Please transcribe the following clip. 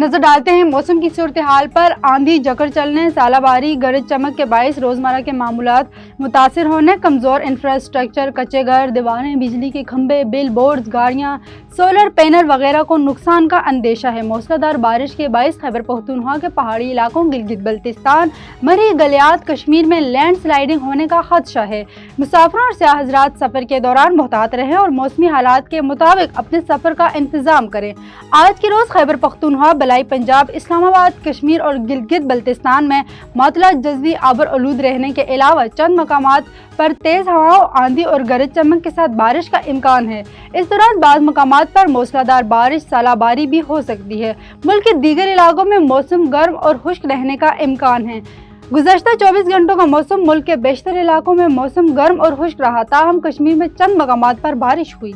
नजर डालते हैं मौसम की सूरत हाल पर। आंधी जकड़ चलने, सालाबारी, गरज चमक के बाइस रोजमर्रा के मामूलात मुतासिर होने, कमजोर इंफ्रास्ट्रक्चर, कच्चे घर, दीवारें, बिजली के खंभे, बिल बोर्ड, गाड़ियां, सोलर पैनल वगैरह को नुकसान का अंदेशा है। मूसलाधार बारिश के बाइस खैबर पख्तूनख्वा के पहाड़ी इलाकों, गिलगित बल्तिस्तान, मरी गलियात, कश्मीर में लैंड स्लाइडिंग होने का खदशा है। मुसाफिरों और सियाह हज़रात सफर के दौरान मोहतात रहें और मौसमी हालात के मुताबिक अपने सफर का इंतजाम करें। आज के रोज खैबर पख्तूनख्वा, बलाई पंजाब, इस्लामाबाद, कश्मीर और गिलगित बल्तिस्तान में मातला जज़वी आबर आलूद रहने के अलावा चंद मकामात पर तेज हवाओं, आंधी और गरज चमक के साथ बारिश का इम्कान है। इस दौरान बाज़ मकामात पर मूसलाधार बारिश, सालाबारी भी हो सकती है। मुल्क के दीगर इलाकों में मौसम गर्म और खुश्क रहने का इम्कान है। गुज़श्ता 24 घंटों का मौसम मुल्क के बेशतर इलाकों में मौसम गर्म और खुश्क रहा, ताहम कश्मीर में चंद मकामात पर बारिश हुई।